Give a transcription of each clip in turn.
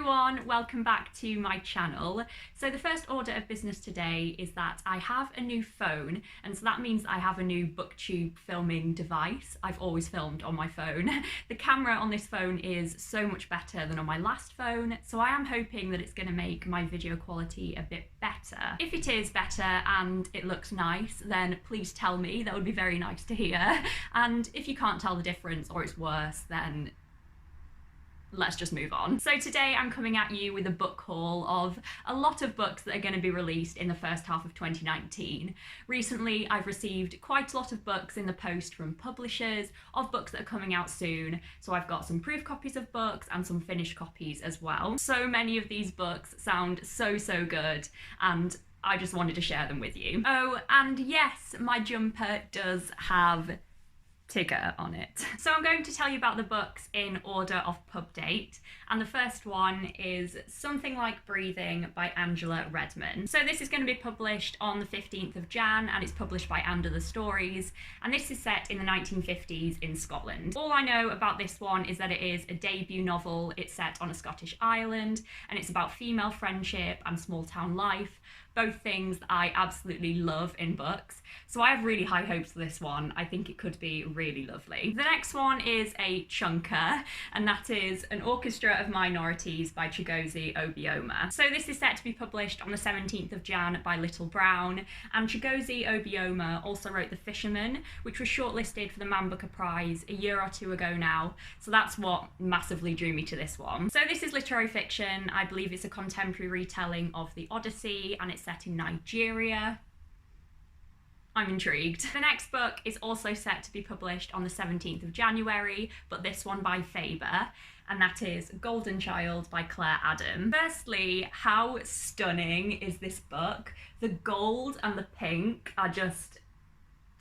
everyone, welcome back to my channel. So the first order of business today is that I have a new phone, and so that means I have a new booktube filming device. I've always filmed on my phone. The camera on this phone is so much better than on my last phone, so I am hoping that it's going to make my video quality a bit better. If it is better and it looks nice, then please tell me, that would be very nice to hear. And if you can't tell the difference or it's worse, then let's just move on. So today I'm coming at you with a book haul of a lot of books that are going to be released in the first half of 2019. Recently I've received quite a lot of books in the post from publishers of books that are coming out soon, so I've got some proof copies of books and some finished copies as well. So many of these books sound so good, and I just wanted to share them with you. Oh, and yes, my jumper does have Tigger on it. So I'm going to tell you about the books in order of pub date, and the first one is Something Like Breathing by Angela Redmond. So this is going to be published on the 15th of Jan, and it's published by Under the Stories, and this is set in the 1950s in Scotland. All I know about this one is that it is a debut novel. It's set on a Scottish island, and it's about female friendship and small town life, both things that I absolutely love in books. So I have really high hopes for this one. I think it could be really lovely. The next one is a chunker, and that is An Orchestra of Minorities by Chigozie Obioma. So this is set to be published on the 17th of Jan by Little Brown, and Chigozie Obioma also wrote The Fisherman, which was shortlisted for the Man Booker Prize a year or two ago now, so that's what massively drew me to this one. So this is literary fiction. I believe it's a contemporary retelling of the Odyssey, and it's set in Nigeria. I'm intrigued. The next book is also set to be published on the 17th of January, but this one by Faber, and that is Golden Child by Claire Adam. Firstly, how stunning is this book? The gold and the pink are just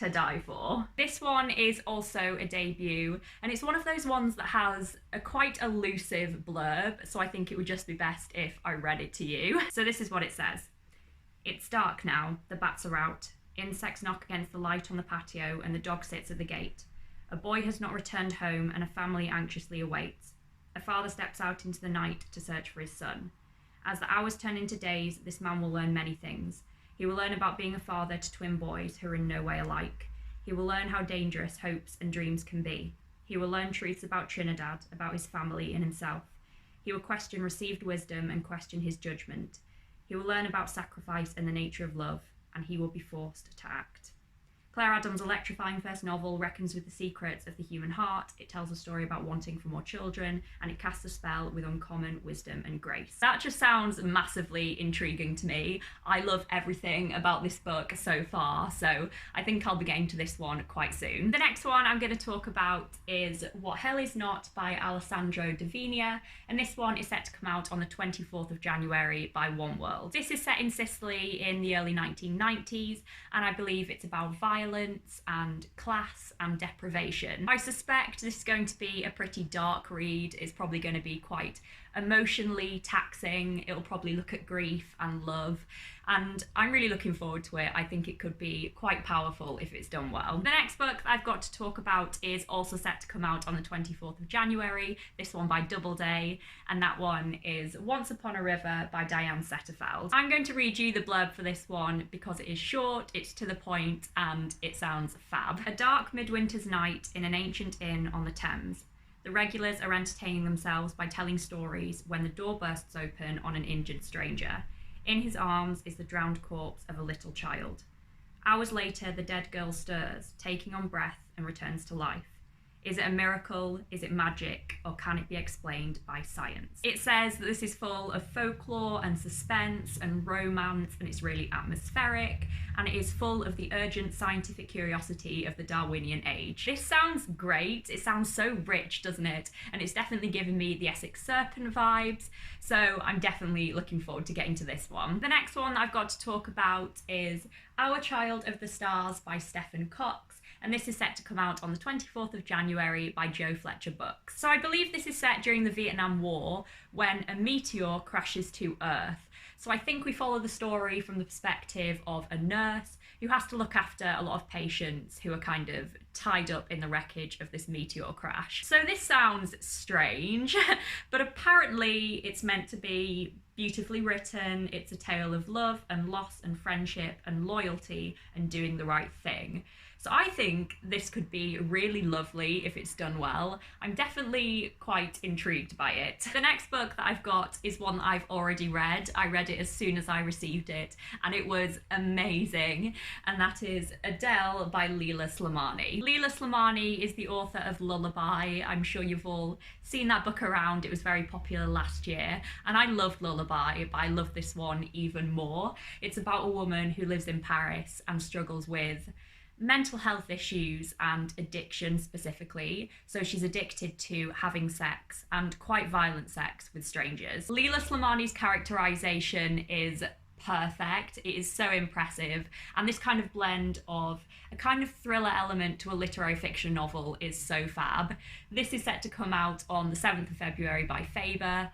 to die for. This one is also a debut, and it's one of those ones that has a quite elusive blurb, so I think it would just be best if I read it to you. So this is what it says. It's dark now, the bats are out. Insects knock against the light on the patio, and the dog sits at the gate. A boy has not returned home, and a family anxiously awaits. A father steps out into the night to search for his son. As the hours turn into days, this man will learn many things. He will learn about being a father to twin boys who are in no way alike. He will learn how dangerous hopes and dreams can be. He will learn truths about Trinidad, about his family and himself. He will question received wisdom and question his judgment. He will learn about sacrifice and the nature of love, and he will be forced to act. Claire Adams' electrifying first novel reckons with the secrets of the human heart. It tells a story about wanting for more children, and it casts a spell with uncommon wisdom and grace. That just sounds massively intriguing to me. I love everything about this book so far, so I think I'll be getting to this one quite soon. The next one I'm going to talk about is What Hell Is Not by Alessandro Divina, and this one is set to come out on the 24th of January by One World. This is set in Sicily in the early 1990s, and I believe it's about violence and class and deprivation. I suspect this is going to be a pretty dark read. It's probably going to be quite emotionally taxing. It'll probably look at grief and love, and I'm really looking forward to it. I think it could be quite powerful if it's done well. The next book that I've got to talk about is also set to come out on the 24th of January, this one by Doubleday, and that one is Once Upon a River by Diane Setterfeld. I'm going to read you the blurb for this one because it is short, it's to the point, and it sounds fab. A dark midwinter's night in an ancient inn on the Thames. The regulars are entertaining themselves by telling stories when the door bursts open on an injured stranger. In his arms is the drowned corpse of a little child. Hours later, the dead girl stirs, taking on breath, and returns to life. Is it a miracle? Is it magic? Or can it be explained by science? It says that this is full of folklore and suspense and romance, and it's really atmospheric, and it is full of the urgent scientific curiosity of the Darwinian age. This sounds great. It sounds so rich, doesn't it? And it's definitely giving me the Essex Serpent vibes, so I'm definitely looking forward to getting to this one. The next one that I've got to talk about is Our Child of the Stars by Stephen Cox, and this is set to come out on the 24th of January by Joe Fletcher Books. So I believe this is set during the Vietnam War when a meteor crashes to Earth. So I think we follow the story from the perspective of a nurse who has to look after a lot of patients who are kind of tied up in the wreckage of this meteor crash. So this sounds strange, but apparently it's meant to be beautifully written. It's a tale of love and loss and friendship and loyalty and doing the right thing. So I think this could be really lovely if it's done well. I'm definitely quite intrigued by it. The next book that I've got is one that I've already read. I read it as soon as I received it and it was amazing, and that is Adele by Leela Slimani. Leela Slimani is the author of Lullaby. I'm sure you've all seen that book around. It was very popular last year and I loved Lullaby, but I love this one even more. It's about a woman who lives in Paris and struggles with mental health issues and addiction specifically. So she's addicted to having sex and quite violent sex with strangers. Leela Slimani's characterization is perfect. It is so impressive, and this kind of blend of a kind of thriller element to a literary fiction novel is so fab. This is set to come out on the 7th of February by Faber.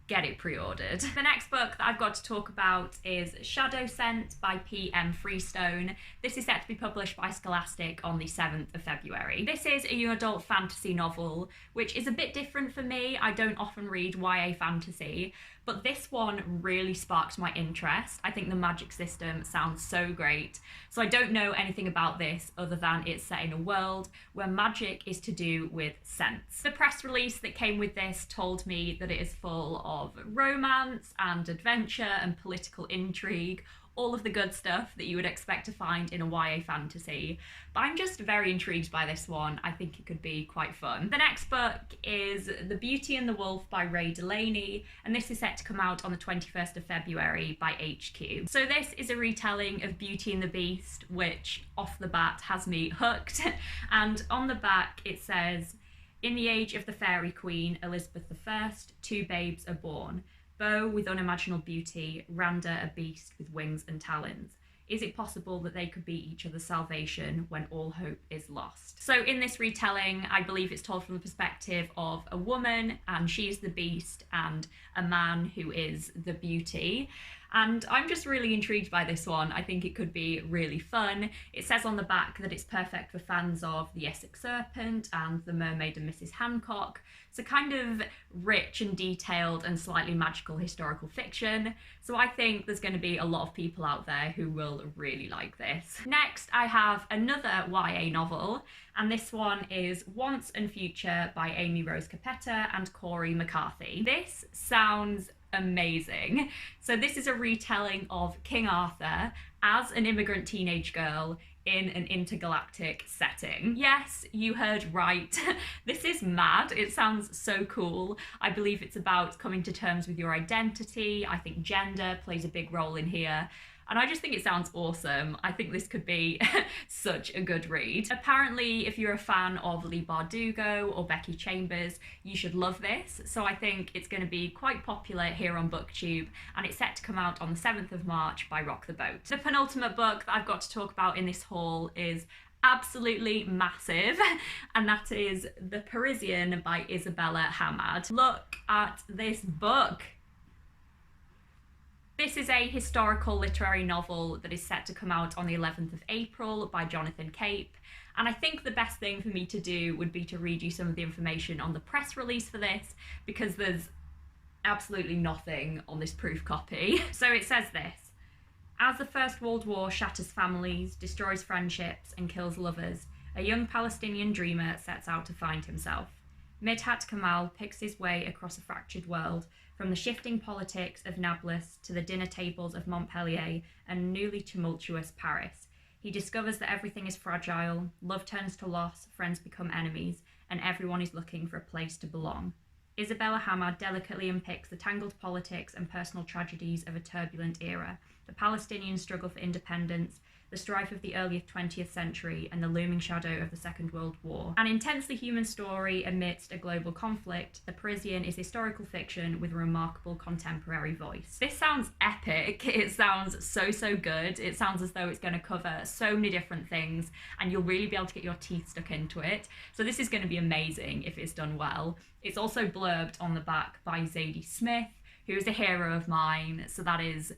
Get it pre-ordered. The next book that I've got to talk about is Shadow Scent by P.M. Freestone. This is set to be published by Scholastic on the 7th of February. This is a young adult fantasy novel, which is a bit different for me. I don't often read YA fantasy, but this one really sparked my interest. I think the magic system sounds so great. So I don't know anything about this other than it's set in a world where magic is to do with scents. The press release that came with this told me that it is full of romance and adventure and political intrigue, all of the good stuff that you would expect to find in a YA fantasy. But I'm just very intrigued by this one. I think it could be quite fun. The next book is The Beauty and the Wolf by Ray Delaney, and this is set to come out on the 21st of February by HQ. So this is a retelling of Beauty and the Beast, which off the bat has me hooked. And on the back it says, "In the age of the fairy queen, Elizabeth I, two babes are born. Beau with unimaginable beauty, Randa a beast with wings and talons. Is it possible that they could be each other's salvation when all hope is lost?" So in this retelling, I believe it's told from the perspective of a woman, and she is the beast, and a man who is the beauty. And I'm just really intrigued by this one. I think it could be really fun. It says on the back that it's perfect for fans of The Essex Serpent and The Mermaid and Mrs. Hancock. So kind of rich and detailed and slightly magical historical fiction. So I think there's going to be a lot of people out there who will really like this. Next, I have another YA novel, and this one is Once and Future by Amy Rose Capetta and Corey McCarthy. This sounds amazing. So this is a retelling of King Arthur as an immigrant teenage girl in an intergalactic setting. Yes, you heard right. This is mad. It sounds so cool. I believe it's about coming to terms with your identity. I think gender plays a big role in here. And I just think it sounds awesome. I think this could be such a good read. Apparently, if you're a fan of Leigh Bardugo or Becky Chambers, you should love this. So I think it's going to be quite popular here on BookTube, and it's set to come out on the 7th of March by Rock the Boat. The penultimate book that I've got to talk about in this haul is absolutely massive, and that is The Parisian by Isabella Hamad. Look at this book. This is a historical literary novel that is set to come out on the 11th of April by Jonathan Cape. And I think the best thing for me to do would be to read you some of the information on the press release for this, because there's absolutely nothing on this proof copy. So it says this: "As the First World War shatters families, destroys friendships, and kills lovers, a young Palestinian dreamer sets out to find himself. Midhat Kamal picks his way across a fractured world, from the shifting politics of Nablus to the dinner tables of Montpellier and newly tumultuous Paris. He discovers that everything is fragile, love turns to loss, friends become enemies, and everyone is looking for a place to belong." Isabella Hamad delicately unpicks the tangled politics and personal tragedies of a turbulent era, the Palestinian struggle for independence, the strife of the early 20th century, and the looming shadow of the Second World War. An intensely human story amidst a global conflict, The Parisian is historical fiction with a remarkable contemporary voice. This sounds epic. It sounds so good. It sounds as though it's going to cover so many different things, and you'll really be able to get your teeth stuck into it. So this is going to be amazing if it's done well. It's also blurbed on the back by Zadie Smith, who is a hero of mine, so that is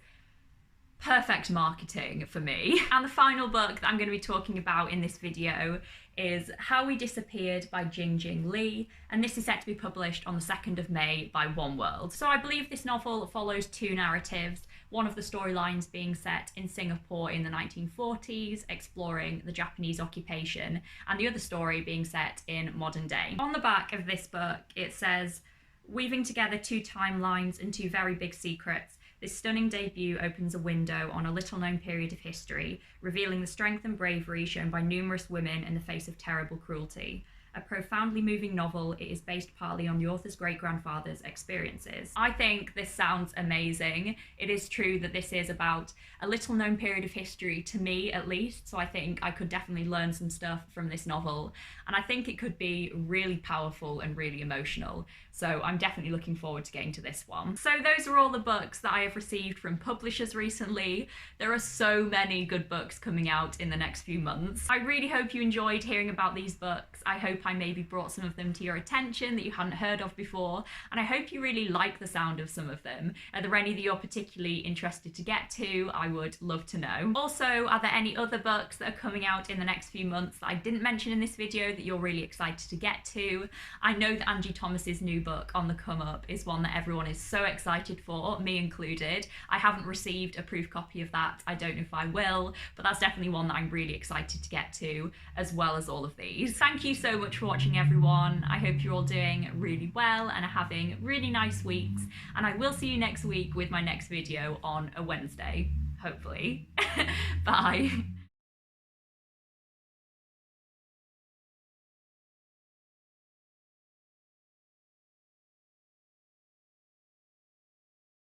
perfect marketing for me. And the final book that I'm going to be talking about in this video is How We Disappeared by Jing Lee, and this is set to be published on the 2nd of May by One World. So I believe this novel follows two narratives, one of the storylines being set in Singapore in the 1940s, exploring the Japanese occupation, and the other story being set in modern day. On the back of this book, it says, "Weaving together two timelines and two very big secrets, this stunning debut opens a window on a little-known period of history, revealing the strength and bravery shown by numerous women in the face of terrible cruelty. A profoundly moving novel, it is based partly on the author's great-grandfather's experiences." I think this sounds amazing. It is true that this is about a little-known period of history, to me at least, so I think I could definitely learn some stuff from this novel, and I think it could be really powerful and really emotional. So I'm definitely looking forward to getting to this one. So those are all the books that I have received from publishers recently. There are so many good books coming out in the next few months. I really hope you enjoyed hearing about these books. I hope I maybe brought some of them to your attention that you hadn't heard of before, and I hope you really like the sound of some of them. Are there any that you're particularly interested to get to? I would love to know. Also, are there any other books that are coming out in the next few months that I didn't mention in this video that you're really excited to get to? I know that Angie Thomas's new book, On the Come Up, is one that everyone is so excited for, me included. I haven't received a proof copy of that. I don't know if I will, but that's definitely one that I'm really excited to get to, as well as all of these. Thank you so much for watching, everyone. I hope you're all doing really well and are having really nice weeks, and I will see you next week with my next video on a Wednesday, hopefully. Bye.